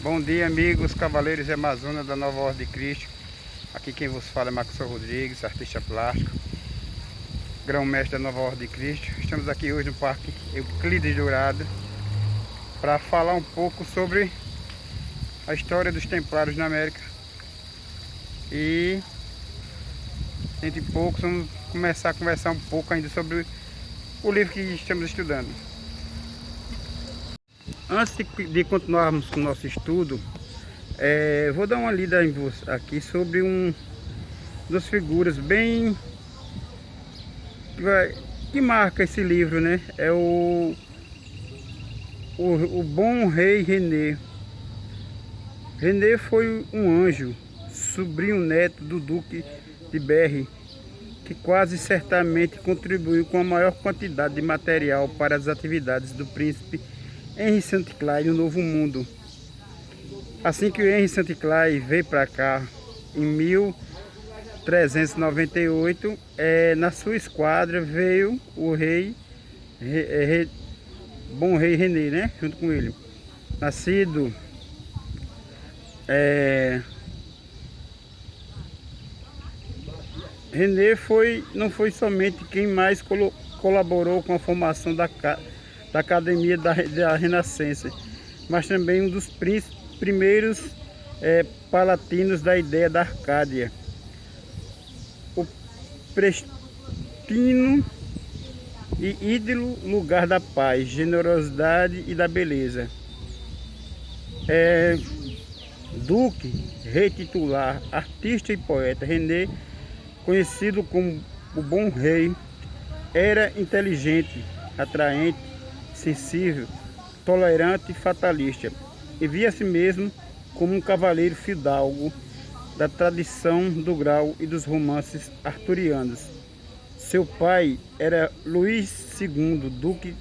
Bom dia, amigos, cavaleiros e amazonas da Nova Ordem de Cristo. Aqui quem vos fala é Maxson Rodrigues, artista plástico, grão-mestre da Nova Ordem de Cristo. Estamos aqui hoje no Parque Euclides Dourado para falar um pouco sobre a história dos Templários na América. E entre poucos vamos começar a conversar um pouco ainda sobre o livro que estamos estudando. Antes de continuarmos com o nosso estudo, vou dar uma lida aqui sobre das figuras bem que marca esse livro, né? É o bom rei René. René foi um anjo, sobrinho neto do Duque de Berry, que quase certamente contribuiu com a maior quantidade de material para as atividades do príncipe Henry St. Clair no Novo Mundo. Assim que o Henry St. Clair veio para cá em 1398, na sua esquadra veio o bom rei René, né? Junto com ele. Nascido René não foi somente quem mais colaborou com a formação da Academia da Renascença, mas também um dos primeiros palatinos da ideia da Arcádia, o pristino e ídolo lugar da paz, generosidade e da beleza. Duque, rei titular, artista e poeta, René, conhecido como o Bom Rei, era inteligente, atraente, sensível, tolerante e fatalista, e via a si mesmo como um cavaleiro fidalgo da tradição do grau e dos romances arturianos. Seu pai era Luís II, duque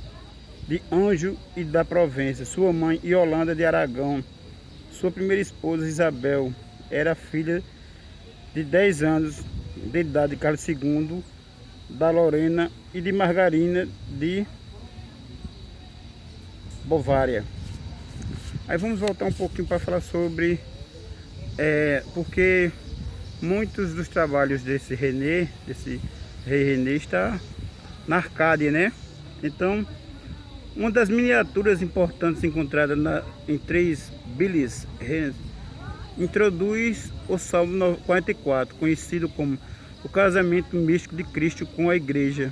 de Anjou e da Provença. Sua mãe, Yolanda de Aragão. Sua primeira esposa, Isabel, era filha de 10 anos de idade de Carlos II, da Lorena e de Margarina de Bavária. Aí vamos voltar um pouquinho para falar sobre porque muitos dos trabalhos desse rei René, está na Arcádia, né? Então, uma das miniaturas importantes encontradas em 3 Bilhas introduz o Salmo 44, conhecido como o casamento místico de Cristo com a igreja.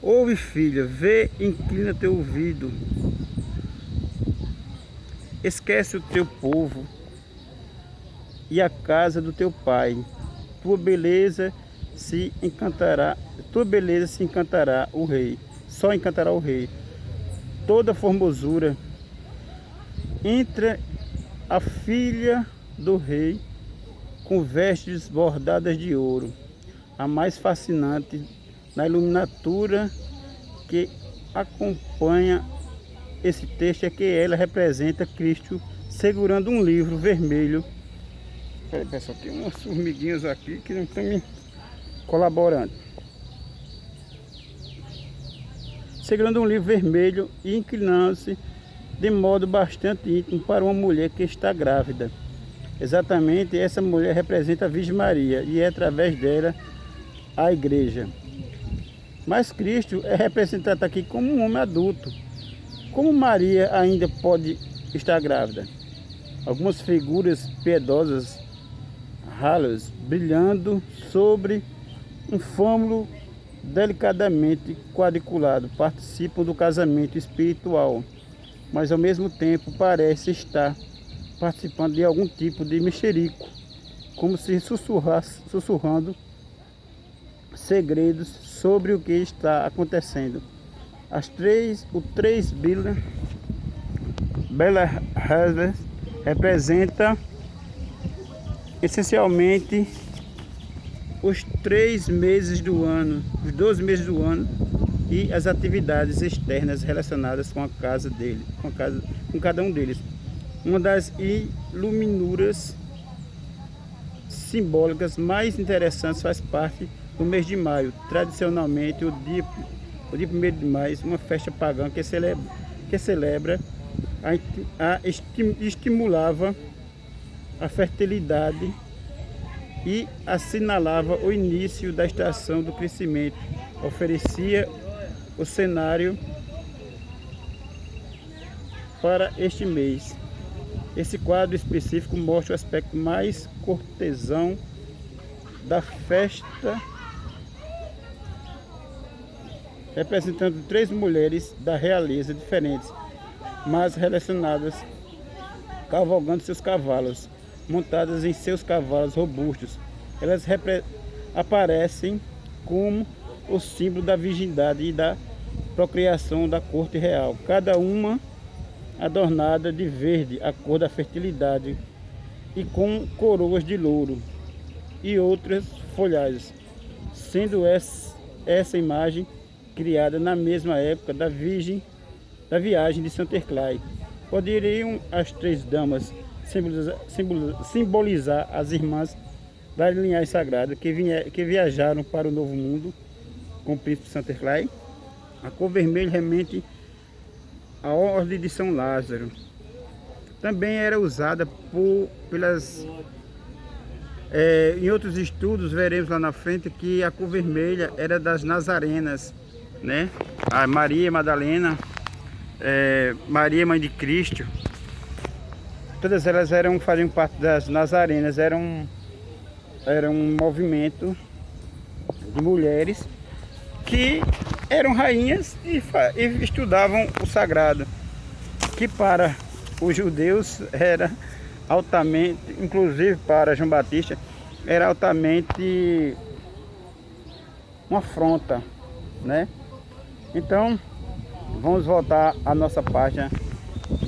Ouve, filha, vê, inclina teu ouvido. Esquece o teu povo e a casa do teu pai. Tua beleza se encantará o rei. Só encantará o rei. Toda formosura. Entra a filha do rei com vestes bordadas de ouro, a mais fascinante na iluminatura que acompanha esse texto é que ela representa Cristo segurando um livro vermelho. Peraí, pessoal, tem umas formiguinhas aqui que não estão me colaborando. Segurando um livro vermelho e inclinando-se de modo bastante íntimo para uma mulher que está grávida. Exatamente, essa mulher representa a Virgem Maria e é através dela a igreja. Mas Cristo é representado aqui como um homem adulto. Como Maria ainda pode estar grávida? Algumas figuras piedosas, ralas, brilhando sobre um fâmulo delicadamente quadriculado, participam do casamento espiritual, mas ao mesmo tempo parece estar participando de algum tipo de mexerico, como se sussurrando segredos sobre o que está acontecendo. O 3 Bella Hazard representa essencialmente os 3 meses do ano, os 12 meses do ano e as atividades externas relacionadas com a casa dele, com cada um deles. Uma das iluminuras simbólicas mais interessantes faz parte do mês de maio, tradicionalmente o dia 1º de maio, uma festa pagã que celebra estimulava a fertilidade e assinalava o início da estação do crescimento. Oferecia o cenário para este mês. Esse quadro específico mostra o aspecto mais cortesão da festa, representando 3 mulheres da realeza diferentes, mas relacionadas, cavalgando seus cavalos, montadas em seus cavalos robustos. Elas aparecem como o símbolo da virgindade e da procriação da corte real, cada uma adornada de verde, a cor da fertilidade, e com coroas de louro e outras folhagens, sendo essa imagem criada na mesma época da viagem de Sinterklaas. Poderiam as 3 damas simbolizar as irmãs da linhagem sagrada que viajaram para o Novo Mundo com o príncipe Sinterklaas. A cor vermelha remete à Ordem de São Lázaro. Também era usada em outros estudos, veremos lá na frente que a cor vermelha era das nazarenas, né? A Maria Madalena, Maria Mãe de Cristo, todas elas faziam parte das nazarenas. Era um movimento de mulheres que eram rainhas e estudavam o sagrado, que para os judeus era altamente, inclusive para João Batista, era altamente uma afronta, né? Então, vamos voltar à nossa página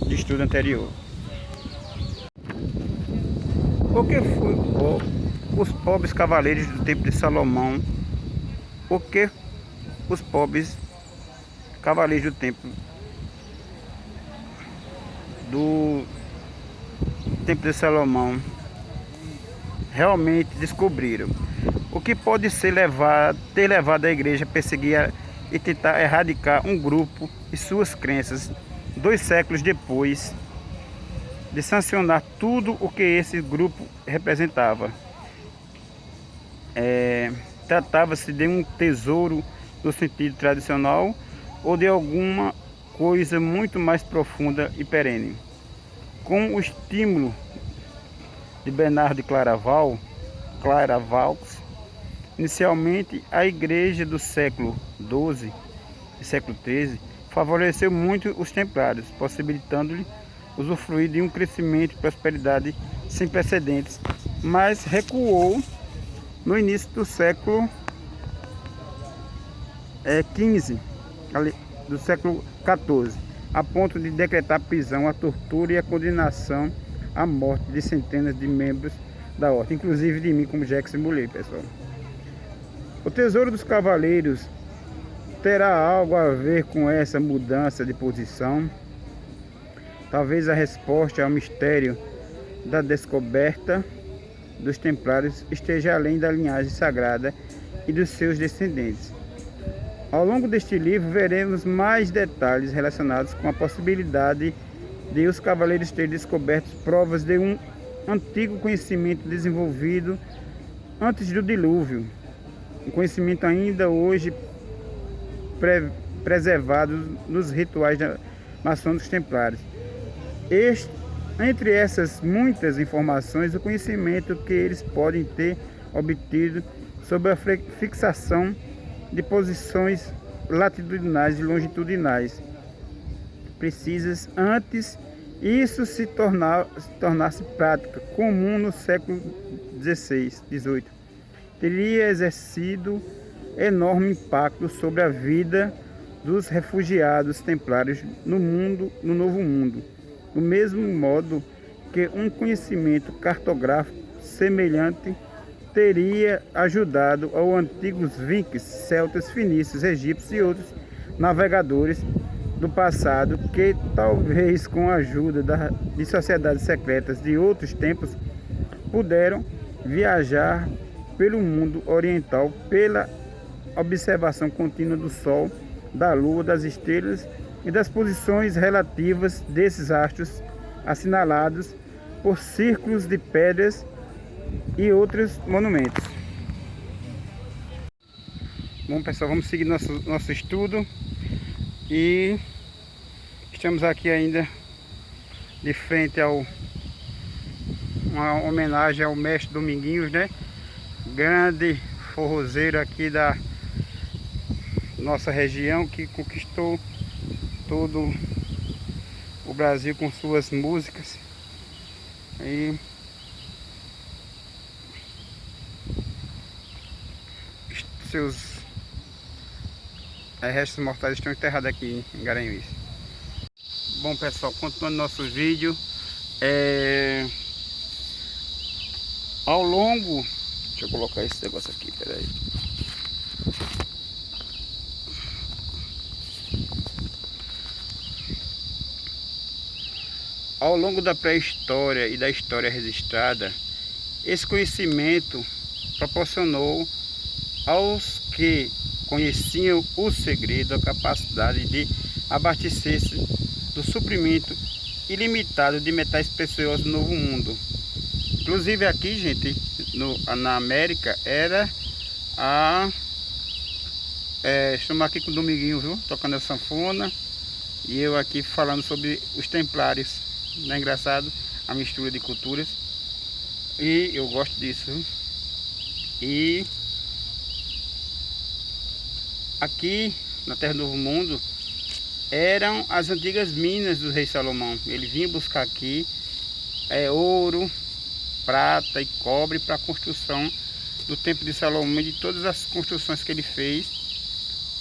de estudo anterior. O que foi os pobres cavaleiros do tempo de Salomão? O que os pobres cavaleiros do tempo de Salomão realmente descobriram? O que pode ter levado a igreja a perseguir e tentar erradicar um grupo e suas crenças 2 séculos depois de sancionar tudo o que esse grupo representava? Tratava-se de um tesouro no sentido tradicional ou de alguma coisa muito mais profunda e perene? Com o estímulo de Bernardo de Claraval, inicialmente a igreja do século XII e século XIII favoreceu muito os templários, possibilitando-lhe usufruir de um crescimento e prosperidade sem precedentes, mas recuou no início do século XV, do século XIV, a ponto de decretar a prisão, a tortura e a condenação à morte de centenas de membros da ordem, inclusive de mim, como Jack simulei, pessoal. O tesouro dos cavaleiros terá algo a ver com essa mudança de posição? Talvez a resposta ao mistério da descoberta dos templários esteja além da linhagem sagrada e dos seus descendentes. Ao longo deste livro veremos mais detalhes relacionados com a possibilidade de os cavaleiros terem descoberto provas de um antigo conhecimento desenvolvido antes do dilúvio, um conhecimento ainda hoje preservado nos rituais maçônicos templários. Entre essas muitas informações, o conhecimento que eles podem ter obtido sobre a fixação de posições latitudinais e longitudinais precisas antes isso se tornasse prática comum no século XVI, XVIII. Teria exercido enorme impacto sobre a vida dos refugiados templários no Novo Mundo, do mesmo modo que um conhecimento cartográfico semelhante teria ajudado aos antigos vikings, celtas, fenícios, egípcios e outros navegadores do passado que, talvez com a ajuda de sociedades secretas de outros tempos, puderam viajar pelo mundo oriental pela observação contínua do Sol, da Lua, das estrelas e das posições relativas desses astros assinalados por círculos de pedras e outros monumentos. Bom, pessoal, vamos seguir nosso estudo e estamos aqui ainda de frente uma homenagem ao mestre Dominguinhos, né? Grande forrozeiro aqui da nossa região, que conquistou todo o Brasil com suas músicas. E seus restos mortais estão enterrados aqui em Garanhuns. Bom, pessoal, continuando nosso vídeo, ao longo, deixa eu colocar esse negócio aqui, peraí. Ao longo da pré-história e da história registrada, esse conhecimento proporcionou aos que conheciam o segredo a capacidade de abastecer-se do suprimento ilimitado de metais preciosos do Novo Mundo. Inclusive aqui, gente, na América, era estamos aqui com o Dominguinho, viu? Tocando a sanfona, e eu aqui falando sobre os templários. Não é engraçado a mistura de culturas? E eu gosto disso, viu? E aqui na Terra do Novo Mundo eram as antigas minas do rei Salomão. Ele vinha buscar aqui ouro, prata e cobre para a construção do Templo de Salomão e de todas as construções que ele fez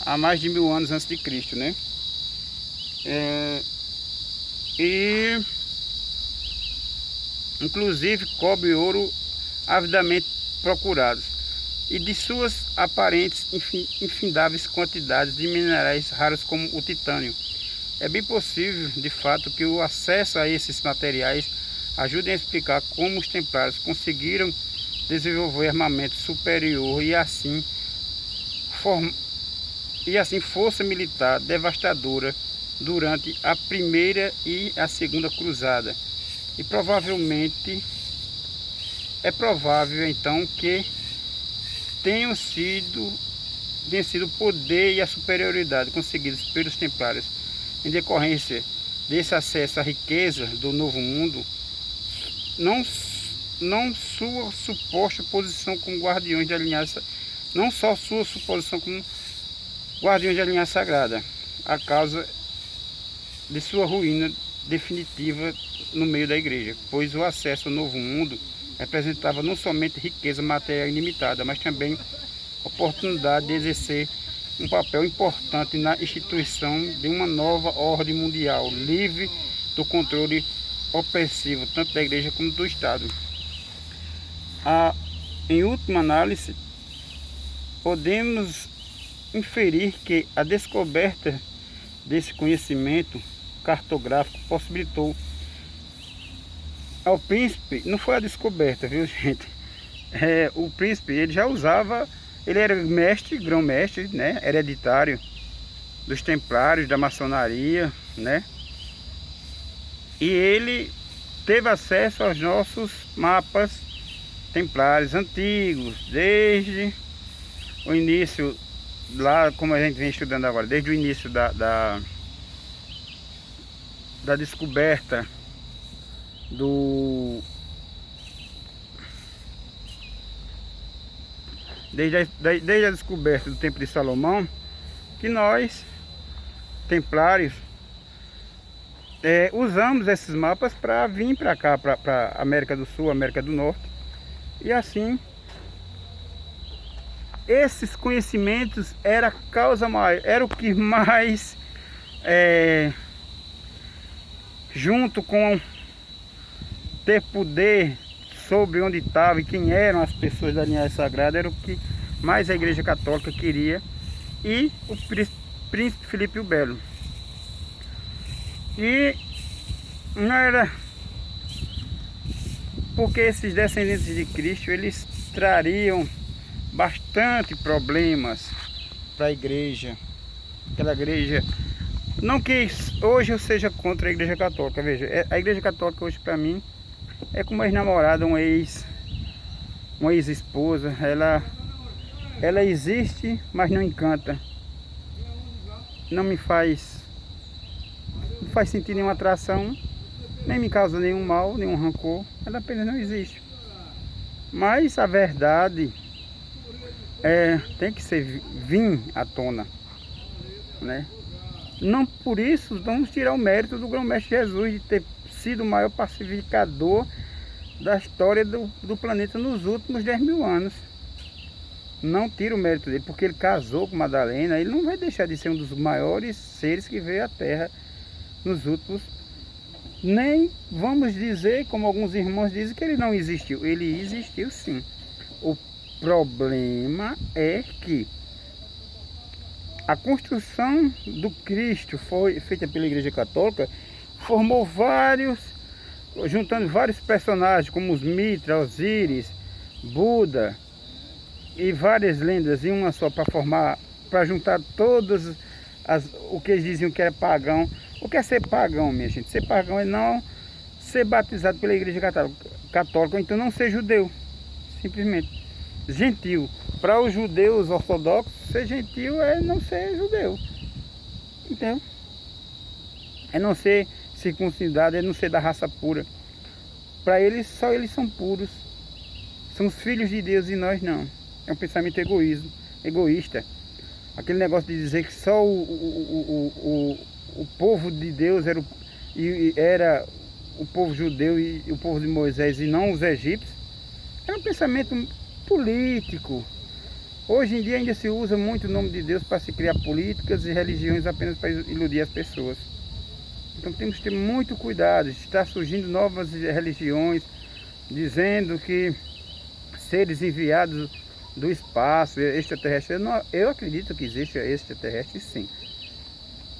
há mais de 1000 anos antes de Cristo, né? E inclusive cobre e ouro avidamente procurados, e de suas aparentes infindáveis quantidades de minerais raros como o titânio. É bem possível, de fato, que o acesso a esses materiais ajude a explicar como os templários conseguiram desenvolver armamento superior e assim força militar devastadora durante a primeira e a segunda cruzada. E provavelmente é provável então que tenham sido o poder e a superioridade conseguidos pelos templários em decorrência desse acesso à riqueza do Novo Mundo, não sua suposta posição como guardiões de alinhada, não só sua suposição como guardiões de alinhada sagrada, a causa de sua ruína definitiva no meio da igreja, pois o acesso ao Novo Mundo representava não somente riqueza material ilimitada, mas também oportunidade de exercer um papel importante na instituição de uma nova ordem mundial, livre do controle opressivo, tanto da igreja como do Estado. Em última análise, podemos inferir que a descoberta desse conhecimento cartográfico possibilitou ao príncipe, não foi a descoberta, viu, gente? O príncipe, ele já usava, ele era mestre, grão-mestre, né, hereditário dos templários, da maçonaria, né? E ele teve acesso aos nossos mapas templários antigos, desde o início, lá como a gente vem estudando agora, desde o início da descoberta desde a descoberta do Templo de Salomão, que nós, templários, usamos esses mapas para vir para cá, para América do Sul, América do Norte, e assim esses conhecimentos era a causa maior, era o que mais junto com ter poder sobre onde estava e quem eram as pessoas da linhagem sagrada, era o que mais a Igreja Católica queria, e o príncipe Filipe o Belo. E não era porque esses descendentes de Cristo, eles trariam bastante problemas para a igreja, aquela igreja Não que hoje eu seja contra a Igreja Católica, veja, a Igreja Católica hoje para mim é como uma ex-namorada, uma ex-esposa. Ela existe, mas não encanta. Não me faz sentir nenhuma atração, nem me causa nenhum mal, nenhum rancor. Ela apenas não existe. Mas a verdade tem que vir à tona, né? Não por isso vamos tirar o mérito do grão-mestre Jesus de ter sido o maior pacificador da história do planeta nos últimos 10.000 anos. Não tira o mérito dele, porque ele casou com Madalena. Ele não vai deixar de ser um dos maiores seres que veio à Terra nos últimos. Nem vamos dizer, como alguns irmãos dizem, que ele não existiu. Ele existiu sim. O problema é que a construção do Cristo foi feita pela Igreja Católica, formou juntando vários personagens, como os Mitra, Osíris, Buda e várias lendas em uma só, para juntar todas o que eles diziam que era pagão. O que é ser pagão, minha gente? Ser pagão é não ser batizado pela Igreja Católica, ou então não ser judeu, simplesmente. Gentil. Para os judeus ortodoxos, ser gentil é não ser judeu. Entendeu? É não ser circuncidado, é não ser da raça pura. Para eles, só eles são puros. São os filhos de Deus e nós não. É um pensamento egoísta. Aquele negócio de dizer que só o povo de Deus era o povo judeu e o povo de Moisés e não os egípcios. Era um pensamento político. Hoje em dia ainda se usa muito o nome de Deus para se criar políticas e religiões apenas para iludir as pessoas. Então temos que ter muito cuidado. Está surgindo novas religiões dizendo que seres enviados do espaço, extraterrestre. Eu acredito que existe extraterrestre sim.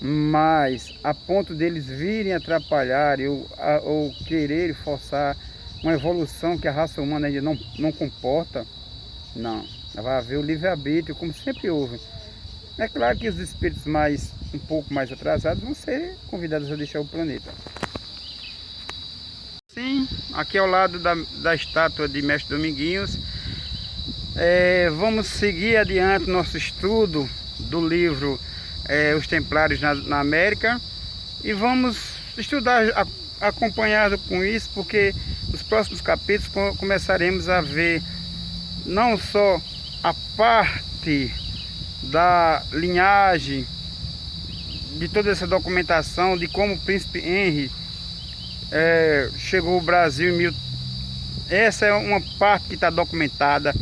Mas a ponto deles virem atrapalhar ou querer forçar uma evolução que a raça humana ainda não comporta, não. Vai haver o livre-arbítrio, como sempre houve. É claro que os espíritos um pouco mais atrasados vão ser convidados a deixar o planeta. Sim, aqui ao lado da estátua de Mestre Dominguinhos, vamos seguir adiante nosso estudo do livro Os Templários na América, e vamos estudar acompanhado com isso, porque nos próximos capítulos começaremos a ver não só a parte da linhagem, de toda essa documentação, de como o príncipe Henry chegou ao Brasil Essa é uma parte que está documentada,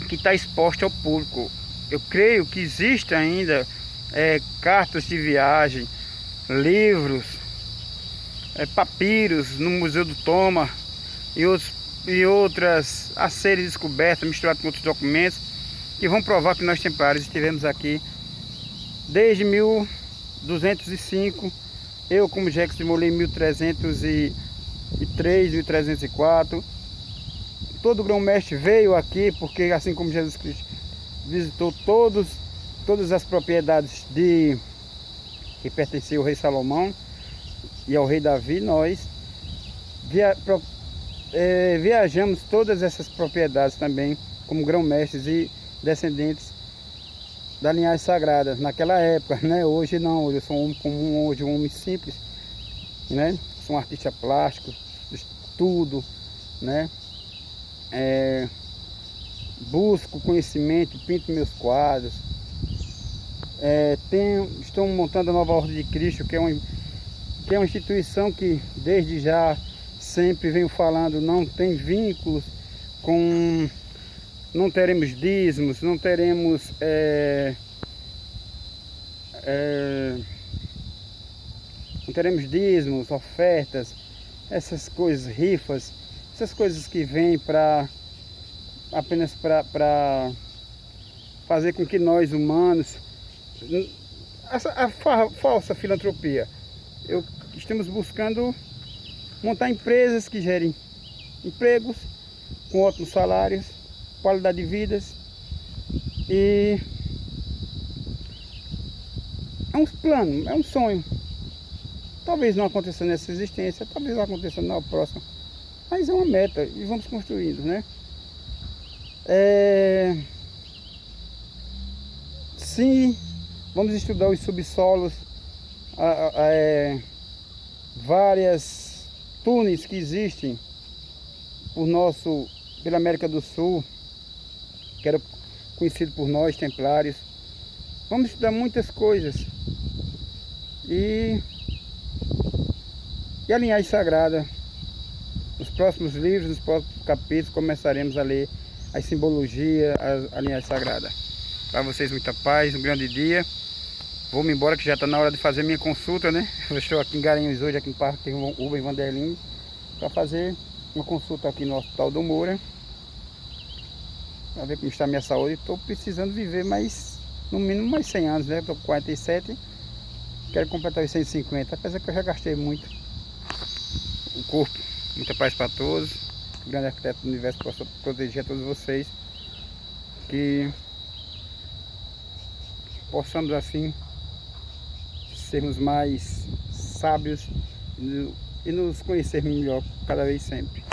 que está exposta ao público. Eu creio que existe ainda cartas de viagem, livros, papiros no Museu do Toma e outras a serem descobertas, misturadas com outros documentos, que vão provar que nós templários estivemos aqui desde 1205. Eu, como Jacques de Molay, em 1303, 1304. Todo grão-mestre veio aqui porque, assim como Jesus Cristo visitou todas as propriedades que pertenciam ao rei Salomão e ao rei Davi, nós viajamos todas essas propriedades também como grão-mestres e descendentes da linhagem sagrada naquela época, né? Hoje não, hoje eu sou um homem comum, hoje um homem simples, né? Sou um artista plástico, estudo, né? Busco conhecimento, pinto meus quadros, estou montando a Nova Ordem de Cristo, que é uma instituição que desde já sempre venho falando, não tem vínculos com... Não teremos dízimos, não teremos dízimos, ofertas, essas coisas, rifas, essas coisas que vêm apenas para fazer com que nós humanos, a falsa filantropia. Estamos buscando montar empresas que gerem empregos com ótimos salários, qualidade de vidas, e é um plano, é um sonho. Talvez não aconteça nessa existência, talvez aconteça na próxima. Mas é uma meta e vamos construindo, né? Sim, vamos estudar os subsolos, várias túneis que existem pela América do Sul, que era conhecido por nós, templários. Vamos estudar muitas coisas. E a linhagem sagrada. Nos próximos livros, nos próximos capítulos, começaremos a ler a simbologia, a linhagem sagrada. Para vocês, muita paz, um grande dia. Vou-me embora que já está na hora de fazer minha consulta, né? Eu estou aqui em Garanhuns hoje, aqui no Parque Uber Vanderlinde, para fazer uma consulta aqui no Hospital do Moura, para ver como está a minha saúde. Estou precisando viver mais, no mínimo mais 100 anos, né? Estou com 47, quero completar os 150, apesar que eu já gastei muito o corpo. Muita paz para todos. O grande arquiteto do universo possa proteger a todos vocês. Que possamos assim sermos mais sábios e nos conhecermos melhor cada vez sempre.